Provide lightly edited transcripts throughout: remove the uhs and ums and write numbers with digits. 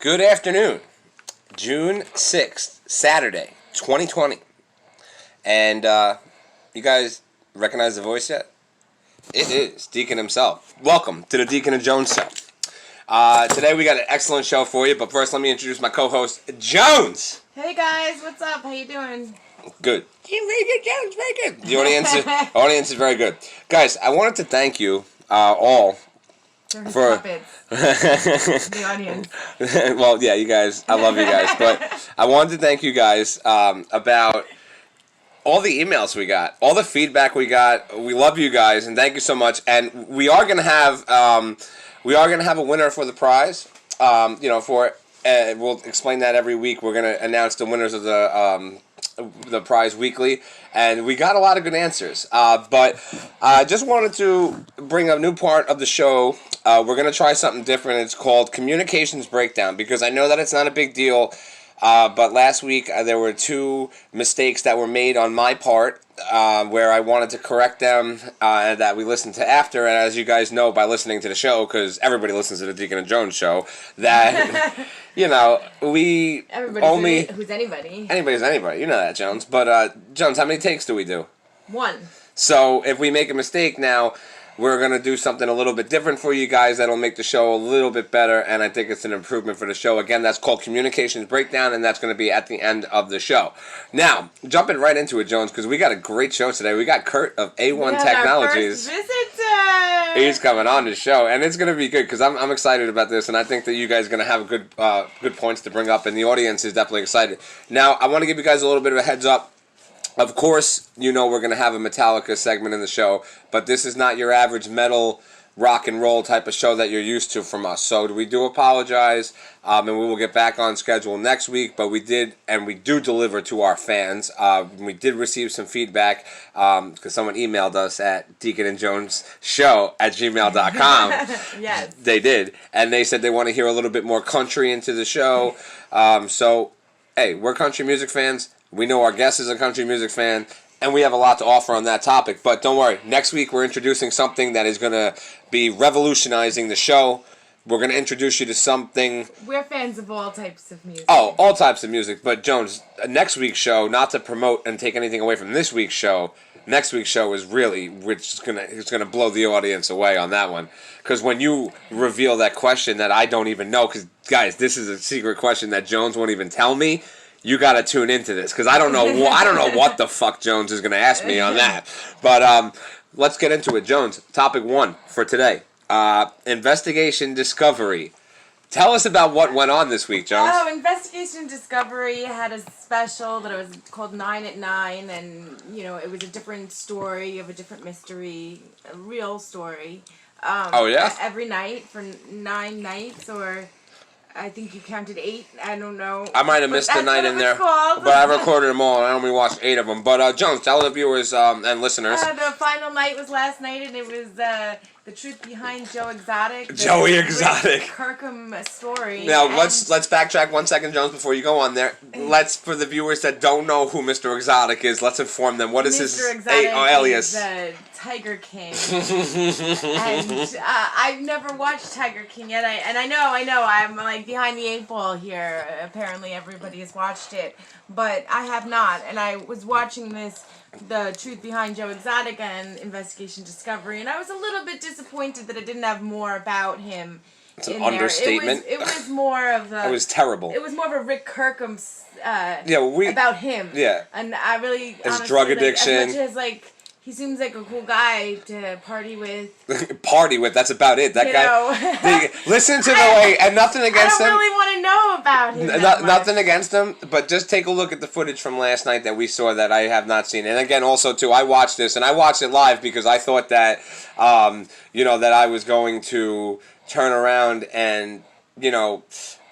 Good afternoon, June 6th, Saturday, 2020. And you guys recognize the voice yet? It is Deacon himself. Welcome to the Deacon and Jones show. Today we got an excellent show for you, but first let me introduce my co-host, Jones. Hey guys, what's up? How you doing? Good. Very good, Jones. Very good. The audience is very good. Guys, I wanted to thank you all for the audience. Well, yeah, you guys. I love you guys, but I wanted to thank you guys about all the emails we got, all the feedback we got. We love you guys, and thank you so much. And we are gonna have a winner for the prize. We'll explain that every week. We're gonna announce the winners of the prize weekly, and we got a lot of good answers. But I just wanted to bring a new part of the show. We're going to try something different. It's called Communications Breakdown, because I know that it's not a big deal, but last week there were two mistakes that were made on my part where I wanted to correct them that we listened to after. And as you guys know by listening to the show, because everybody listens to the Deacon and Jones show, that, we who's anybody. Anybody's anybody. You know that, Jones. But, Jones, how many takes do we do? 1. So if we make a mistake now, we're going to do something a little bit different for you guys that'll make the show a little bit better, and I think it's an improvement for the show. Again, that's called Communications Breakdown, and that's going to be at the end of the show. Now, jumping right into it, Jones, because we got a great show today. We got Kurt of A1 Technologies. Our first visitor. He's coming on the show, and it's going to be good because I'm excited about this, and I think that you guys are going to have good points to bring up, and the audience is definitely excited. Now, I want to give you guys a little bit of a heads up. Of course, we're going to have a Metallica segment in the show, but this is not your average metal, rock and roll type of show that you're used to from us. So we do apologize, and we will get back on schedule next week, but we do deliver to our fans. We did receive some feedback, because someone emailed us at deaconandjonesshow@gmail.com. Yes. They did, and they said they want to hear a little bit more country into the show. So, hey, we're country music fans. We know our guest is a country music fan, and we have a lot to offer on that topic. But don't worry, next week we're introducing something that is going to be revolutionizing the show. We're going to introduce you to something... We're fans of all types of music. Oh, all types of music. But, Jones, next week's show, not to promote and take anything away from this week's show, next week's show is really, it's gonna blow the audience away on that one. Because when you reveal that question that I don't even know, because, guys, this is a secret question that Jones won't even tell me, you gotta tune into this, because I don't know what the fuck Jones is gonna ask me on that. But let's get into it, Jones. Topic 1 for today: Investigation Discovery. Tell us about what went on this week, Jones. Oh, Investigation Discovery had a special that it was called 9 at 9, and it was a different story of a different mystery, a real story. Oh yeah. Every night for 9 nights, or I think you counted 8. I don't know. I might have missed the night in there, but I recorded them all, and I only watched 8 of them. But Jones, tell the viewers and listeners. The final night was last night, and it was the truth behind Joe Exotic. Joey Exotic. Kirkham story. Now let's backtrack 1 second, Jones, before you go on there. For the viewers that don't know who Mr. Exotic is, let's inform them. What is his alias? Is Tiger King. And I've never watched Tiger King yet. I know. I'm like behind the 8 ball here. Apparently everybody has watched it, but I have not. And I was watching the truth behind Joe Exotic and Investigation Discovery, and I was a little bit disappointed that it didn't have more about him. It's an understatement. It was more of a... It was terrible. It was more of a Rick Kirkham about him. Yeah. And I really... His drug addiction. As much as, he seems like a cool guy to party with. That's about it. That guy... Listen to the way... And nothing against him. I don't really want to know about him Nothing against him, but just take a look at the footage from last night that we saw that I have not seen. And again, also, too, I watched this, and I watched it live because I thought that, that I was going to turn around and,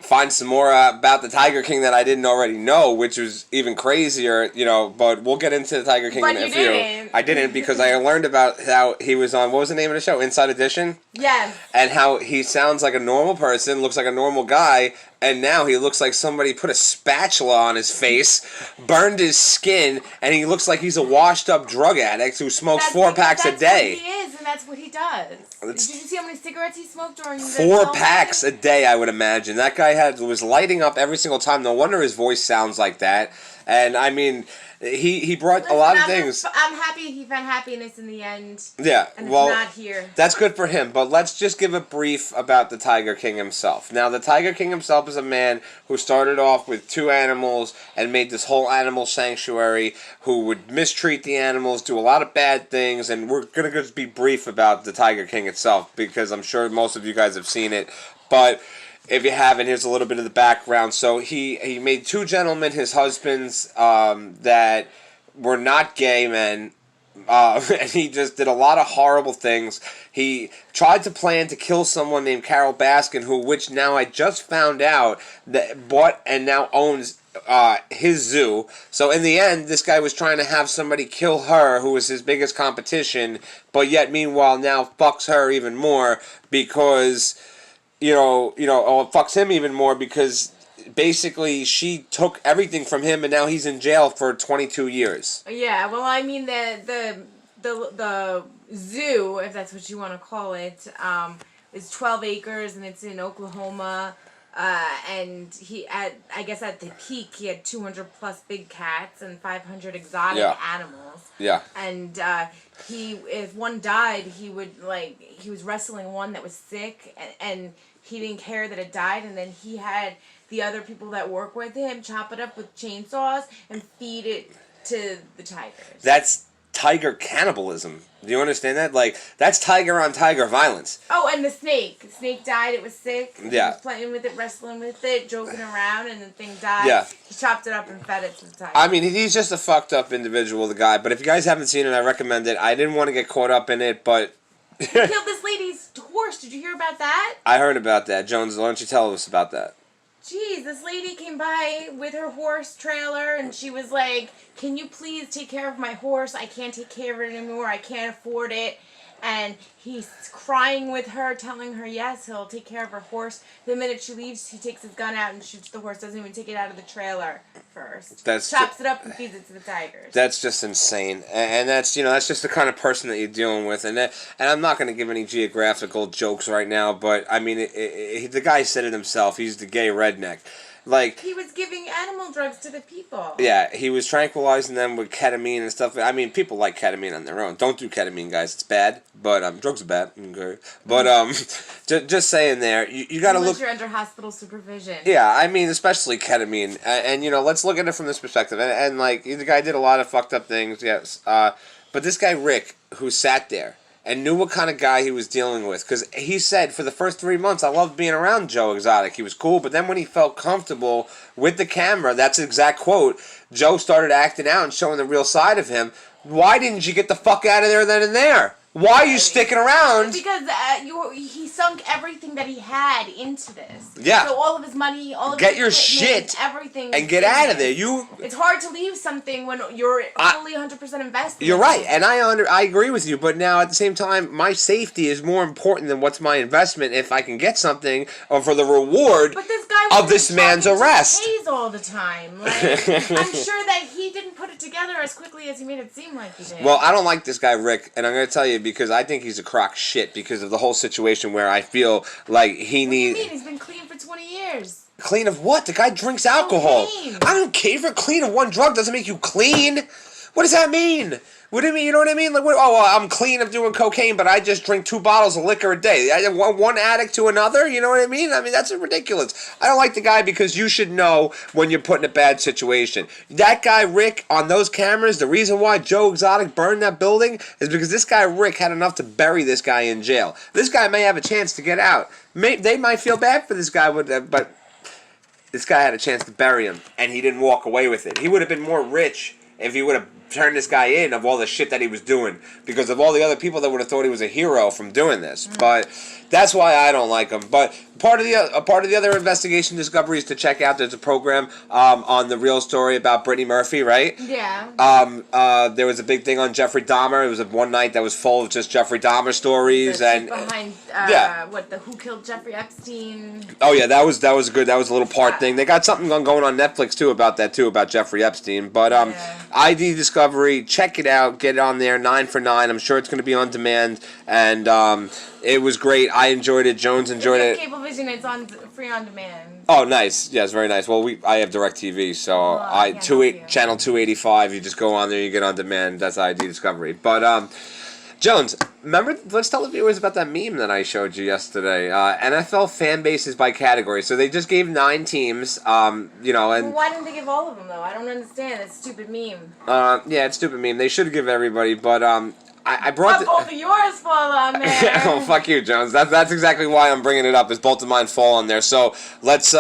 find some more about the Tiger King that I didn't already know, which was even crazier, but we'll get into the Tiger King in a few. Didn't. I didn't, because I learned about how he was on, what was the name of the show? Inside Edition? Yes. And how he sounds like a normal person, looks like a normal guy, and now he looks like somebody put a spatula on his face, burned his skin, and he looks like he's a washed-up drug addict who smokes 4 packs a day. That's what he is, and that's what he does. Did you see how many cigarettes he smoked during the 4 packs a day, I would imagine. That guy was lighting up every single time. No wonder his voice sounds like that. And I mean, he brought a lot of things. I'm happy he found happiness in the end. Yeah, and well, it's not here. That's good for him. But let's just give a brief about the Tiger King himself. Now, the Tiger King himself is a man who started off with 2 animals and made this whole animal sanctuary, who would mistreat the animals, do a lot of bad things, and we're going to just be brief about the Tiger King itself, because I'm sure most of you guys have seen it. But if you haven't, here's a little bit of the background. So he made 2 gentlemen his husbands that were not gay men, and he just did a lot of horrible things. He tried to plan to kill someone named Carol Baskin, which now I just found out that bought and now owns his zoo. So in the end, this guy was trying to have somebody kill her, who was his biggest competition, but yet meanwhile now fucks her even more because... it fucks him even more because basically she took everything from him and now he's in jail for 22 years. Yeah, well, I mean, the zoo, if that's what you want to call it, is 12 acres and it's in Oklahoma. And I guess at the peak, he had 200 plus big cats and 500 exotic animals. Yeah. And if one died, he was wrestling one that was sick, and he didn't care that it died, and then he had the other people that work with him chop it up with chainsaws and feed it to the tigers. That's tiger cannibalism. Do you understand that? Like, that's tiger on tiger violence. Oh, and the snake. The snake died. It was sick. Yeah. He was playing with it, wrestling with it, joking around, and the thing died. Yeah. He chopped it up and fed it to the tiger. I mean, he's just a fucked up individual, the guy. But if you guys haven't seen it, I recommend it. I didn't want to get caught up in it, but... He killed this lady's horse. Did you hear about that? I heard about that. Jones, why don't you tell us about that? Jeez, this lady came by with her horse trailer, and she was like, "Can you please take care of my horse? I can't take care of it anymore. I can't afford it." And he's crying with her, telling her, yes, he'll take care of her horse. The minute she leaves, he takes his gun out and shoots the horse. Doesn't even take it out of the trailer first. Chops it up and feeds it to the tigers. That's just insane. And that's, that's just the kind of person that you're dealing with. And I'm not going to give any geographical jokes right now, but, I mean, the guy said it himself. He's the gay redneck. Like, he was giving animal drugs to the people. Yeah, he was tranquilizing them with ketamine and stuff. I mean, people like ketamine on their own. Don't do ketamine, guys. It's bad. But drugs are bad. Okay. But just saying there, you got to look. Unless you're under hospital supervision. Yeah, I mean, especially ketamine, and let's look at it from this perspective. And like, the guy did a lot of fucked up things. Yes. But this guy Rick, who sat there and knew what kind of guy he was dealing with. Because he said, for the first 3 months, I loved being around Joe Exotic. He was cool, but then when he felt comfortable with the camera, that's the exact quote, Joe started acting out and showing the real side of him. Why didn't you get the fuck out of there then and there? Why are you sticking around? Because he sunk everything that he had into this. Yeah. So all of his money, all of get his your equipment, shit everything, and get out of there. It's hard to leave something when you're fully 100% invested. You're right, and I agree with you. But now at the same time, my safety is more important than what's my investment. If I can get something for the reward of this man's arrest. Pays all the time. Like, I'm sure that he didn't put it together as quickly as he made it seem like he did. Well, I don't like this guy Rick, and I'm going to tell you because I think he's a crock shit because of the whole situation where I feel like he needs... What do you mean? He's been clean for 20 years. Clean of what? The guy drinks alcohol. Cocaine. I don't care. If clean of one drug doesn't make you clean. What does that mean? What do you mean? You know what I mean? Like, I'm clean of doing cocaine, but I just drink 2 bottles of liquor a day. One addict to another? You know what I mean? I mean, that's ridiculous. I don't like the guy because you should know when you're put in a bad situation. That guy, Rick, on those cameras, the reason why Joe Exotic burned that building is because this guy, Rick, had enough to bury this guy in jail. This guy may have a chance to get out. They might feel bad for this guy, but this guy had a chance to bury him, and he didn't walk away with it. He would have been more rich if he would have turned this guy in of all the shit that he was doing because of all the other people that would have thought he was a hero from doing this. But that's why I don't like him. But part of the other investigation discoveries to check out. There's a program on The Real Story about Brittany Murphy, right? Yeah. There was a big thing on Jeffrey Dahmer. It was one night that was full of just Jeffrey Dahmer stories and behind Who Killed Jeffrey Epstein. Oh yeah, that was good. That was a little part thing. They got something going on Netflix too about that too about Jeffrey Epstein. But ID Discovery, check it out. Get it on there. 9 for 9. I'm sure it's going to be on demand and. It was great. I enjoyed it. Jones enjoyed it. Cablevision, it's on free on demand. Oh, nice. Yes, very nice. Well, I have DirecTV, so channel 285. You just go on there, you get on demand. That's ID Discovery. But Jones, remember? Let's tell the viewers about that meme that I showed you yesterday. NFL fan bases by category. So they just gave 9 teams. And why didn't they give all of them though? I don't understand. That stupid meme. Yeah, it's a stupid meme. They should give everybody, but I brought both of yours fall on there. Oh, fuck you, Jones. That's exactly why I'm bringing it up. Is both of mine fall on there? So let's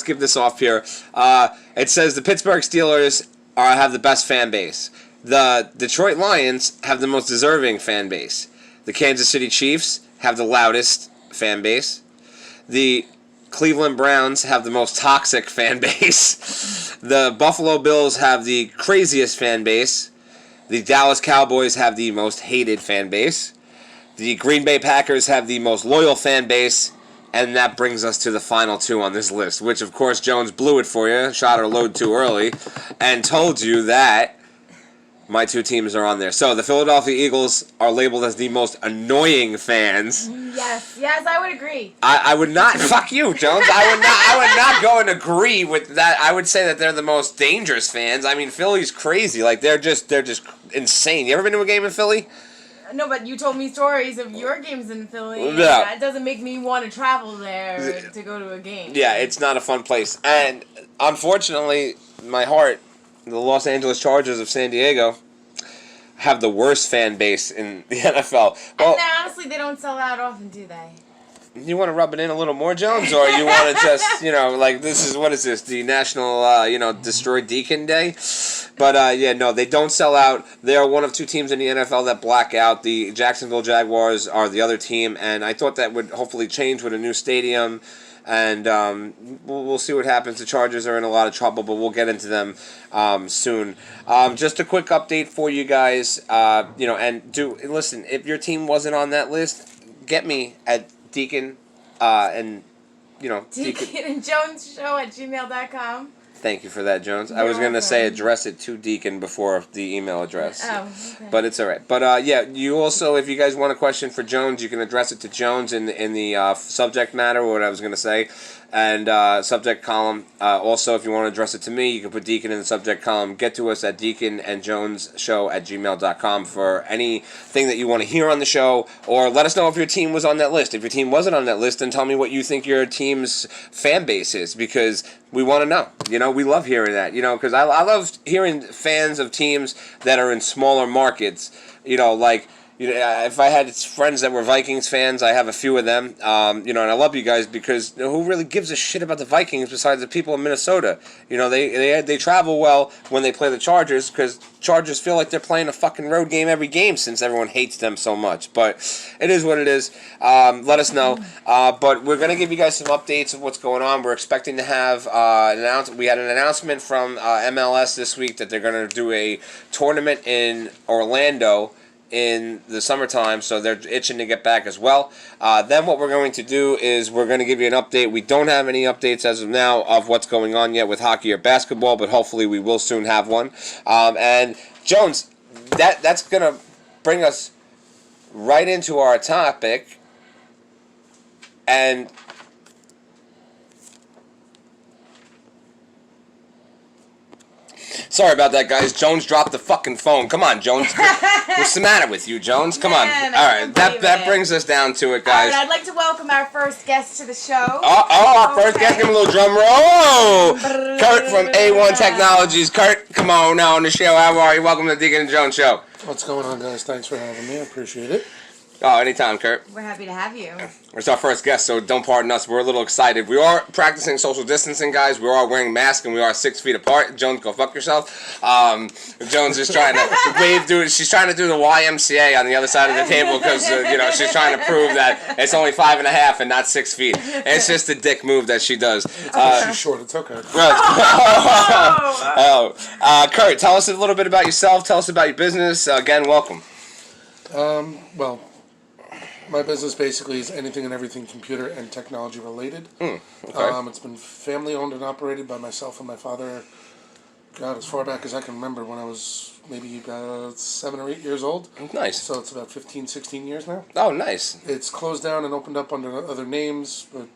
give this off here. It says the Pittsburgh Steelers have the best fan base. The Detroit Lions have the most deserving fan base. The Kansas City Chiefs have the loudest fan base. The Cleveland Browns have the most toxic fan base. The Buffalo Bills have the craziest fan base. The Dallas Cowboys have the most hated fan base. The Green Bay Packers have the most loyal fan base. And that brings us to the final 2 on this list, which, of course, Jones blew it for you, shot her load too early, and told you that my 2 teams are on there. So the Philadelphia Eagles are labeled as the most annoying fans. Yes, I would agree. I would not. Fuck you, Jones. I would not go and agree with that. I would say that they're the most dangerous fans. I mean, Philly's crazy. Like they're just insane. You ever been to a game in Philly? No, but you told me stories of your games in Philly. Yeah. That doesn't make me want to travel there to go to a game. Yeah, it's not a fun place. And unfortunately, my heart, the Los Angeles Chargers of San Diego, have the worst fan base in the NFL. Well, and honestly, they don't sell out often, do they? You want to rub it in a little more, Jones, or you want to just, like what is this, the National, Destroy Deacon Day? But, no, they don't sell out. They are one of 2 teams in the NFL that black out. The Jacksonville Jaguars are the other team, and I thought that would hopefully change with a new stadium, and we'll see what happens. The Chargers are in a lot of trouble, but we'll get into them soon. Just a quick update for you guys, listen, if your team wasn't on that list, get me at Deacon and Jones show at gmail.com. Thank you for that, Jones. I was going to say address it to Deacon before the email address. Oh, okay. But it's all right. But, you also, if you guys want a question for Jones, you can address it to Jones in the subject matter, what I was going to say, and subject column. Also, if you want to address it to me, you can put Deacon in the subject column. Get to us at Deacon and Jones show at gmail.com for anything that you want to hear on the show, or let us know if your team was on that list. If your team wasn't on that list, then tell me what you think your team's fan base is, because we want to know. We love hearing that, because I love hearing fans of teams that are in smaller markets, if I had friends that were Vikings fans, I have a few of them, and I love you guys because who really gives a shit about the Vikings besides the people in Minnesota? They travel well when they play the Chargers because Chargers feel like they're playing a fucking road game every game since everyone hates them so much. But it is what it is. Let us know. But we're going to give you guys some updates of what's going on. We're expecting to have we had an announcement from MLS this week that they're going to do a tournament in Orlando in the summertime, so they're itching to get back as well. Then what we're going to do is we're going to give you an update. We don't have any updates as of now of what's going on yet with hockey or basketball, but hopefully we will soon have one. And Jones, that's going to bring us right into our topic. And sorry about that, guys. Jones dropped the fucking phone. Come on, Jones. What's the matter with you, Jones? Come on. All right, that brings us down to it, guys. All right, I'd like to welcome our first guest to the show. Our first guest. Give him a little drum roll. Oh, Kurt from A1 Technologies. Kurt, come on now on the show. How are you? Welcome to the Deacon and Jones show. What's going on, guys? Thanks for having me. I appreciate it. Oh, anytime, Kurt. We're happy to have you. It's our first guest, so don't pardon us. We're a little excited. We are practicing social distancing, guys. We are wearing masks, and we are 6 feet apart. Jones, go fuck yourself. Jones is trying to she's trying to do the YMCA on the other side of the table because, she's trying to prove that it's only 5.5 and not 6 feet. It's just a dick move that she does. She's short. It's okay. Kurt, tell us a little bit about yourself. Tell us about your business. Again, welcome. Well, my business basically is anything and everything computer and technology related. Okay. It's been family owned and operated by myself and my father God, as far back as I can remember, when I was maybe about 7 or 8 years old. Nice. So it's about 15, 16 years now. Oh, nice. It's closed down and opened up under other names, but